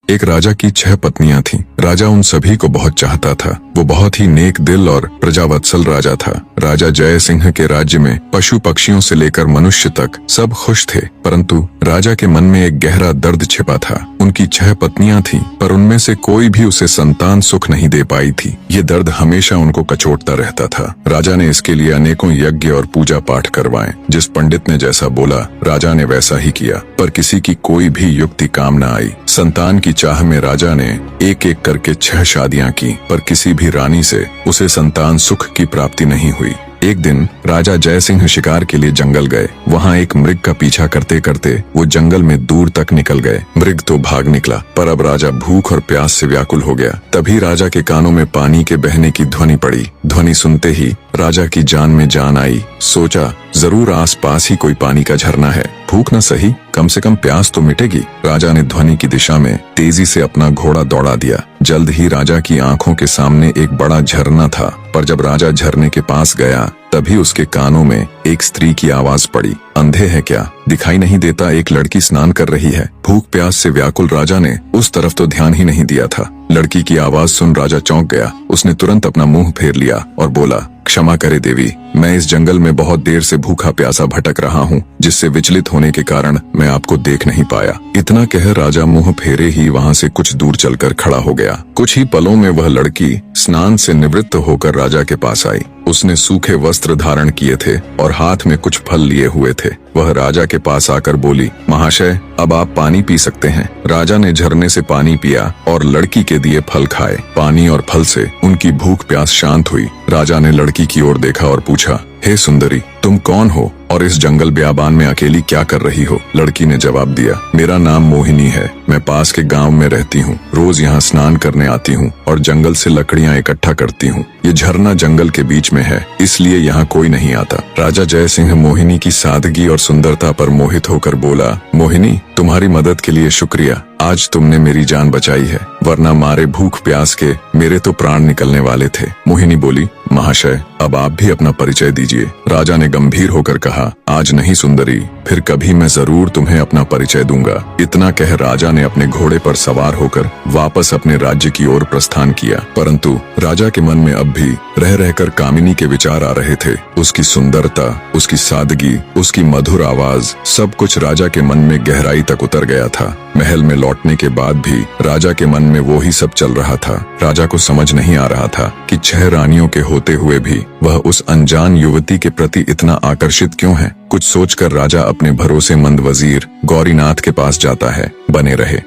एक राजा की 6 पत्नियां थीं। राजा उन सभी को बहुत चाहता था। वो बहुत ही नेक दिल और प्रजावत्सल राजा था। राजा जय सिंह के राज्य में पशु पक्षियों से लेकर मनुष्य तक सब खुश थे, परंतु राजा के मन में एक गहरा दर्द छिपा था। उनकी 6 पत्नियां थीं, पर उनमें से कोई भी उसे संतान सुख नहीं दे पाई थी। ये दर्द हमेशा उनको कचोटता रहता था। राजा ने इसके लिए अनेकों यज्ञ और पूजा पाठ करवाए। जिस पंडित ने जैसा बोला, राजा ने वैसा ही किया, पर किसी की कोई भी युक्ति काम न आई। संतान की चाह में राजा ने एक एक करके 6 शादियां की, पर किसी भी रानी से उसे संतान सुख की प्राप्ति नहीं हुई। एक दिन राजा जय सिंह शिकार के लिए जंगल गए। वहाँ एक मृग का पीछा करते करते वो जंगल में दूर तक निकल गए। मृग तो भाग निकला, पर अब राजा भूख और प्यास से व्याकुल हो गया। तभी राजा के कानों में पानी के बहने की ध्वनि पड़ी। ध्वनि सुनते ही राजा की जान में जान आई। सोचा, जरूर आसपास ही कोई पानी का झरना है। भूख न सही, कम से कम प्यास तो मिटेगी। राजा ने ध्वनि की दिशा में तेजी से अपना घोड़ा दौड़ा दिया। जल्द ही राजा की आंखों के सामने एक बड़ा झरना था, पर जब राजा झरने के पास गया, तभी उसके कानों में एक स्त्री की आवाज पड़ी। अंधे हैं क्या? दिखाई नहीं देता एक लड़की स्नान कर रही है। भूख प्यास से व्याकुल राजा ने उस तरफ तो ध्यान ही नहीं दिया था। लड़की की आवाज सुन राजा चौंक गया। उसने तुरंत अपना मुंह फेर लिया और बोला, क्षमा करे देवी, मैं इस जंगल में बहुत देर से भूखा प्यासा भटक रहा हूँ, जिससे विचलित होने के कारण मैं आपको देख नहीं पाया। इतना कह राजा मुंह फेरे ही वहाँ से कुछ दूर चलकर खड़ा हो गया। कुछ ही पलों में वह लड़की स्नान से निवृत्त होकर राजा के पास आई। उसने सूखे वस्त्र धारण किए थे और हाथ में कुछ फल लिए हुए थे। वह राजा के पास आकर बोली, महाशय, अब आप पानी पी सकते हैं। राजा ने झरने से पानी पिया और लड़की के दिए फल खाए। पानी और फल से उनकी भूख प्यास शांत हुई। राजा ने लड़की की ओर देखा और पूछा, हे सुंदरी, तुम कौन हो और इस जंगल ब्याबान में अकेली क्या कर रही हो? लड़की ने जवाब दिया, मेरा नाम मोहिनी है। मैं पास के गांव में रहती हूँ। रोज यहाँ स्नान करने आती हूँ और जंगल से लकड़ियाँ इकट्ठा करती हूँ। ये झरना जंगल के बीच में है, इसलिए यहाँ कोई नहीं आता। राजा जय सिंह मोहिनी की सादगी और सुंदरता पर मोहित होकर बोला, मोहिनी, तुम्हारी मदद के लिए शुक्रिया। आज तुमने मेरी जान बचाई है, वरना मारे भूख प्यास के मेरे तो प्राण निकलने वाले थे। मोहिनी बोली, महाशय, अब आप भी अपना परिचय दीजिए। राजा ने गंभीर होकर कहा, आज नहीं सुंदरी, फिर कभी मैं जरूर तुम्हें अपना परिचय दूंगा। इतना कह राजा ने अपने घोड़े पर सवार होकर वापस अपने राज्य की ओर प्रस्थान किया। परंतु राजा के मन में अब भी रह रहकर कामिनी के विचार आ रहे थे। उसकी सुंदरता, उसकी सादगी, उसकी मधुर आवाज, सब कुछ राजा के मन में गहराई तक उतर गया था। महल में लौटने के बाद भी राजा के मन में वो ही सब चल रहा था। राजा को समझ नहीं आ रहा था कि 6 रानियों के होते हुए भी वह उस अनजान युवती के प्रति इतना आकर्षित क्यों है। कुछ सोचकर राजा अपने भरोसेमंद वजीर गौरीनाथ के पास जाता है। बने रहे।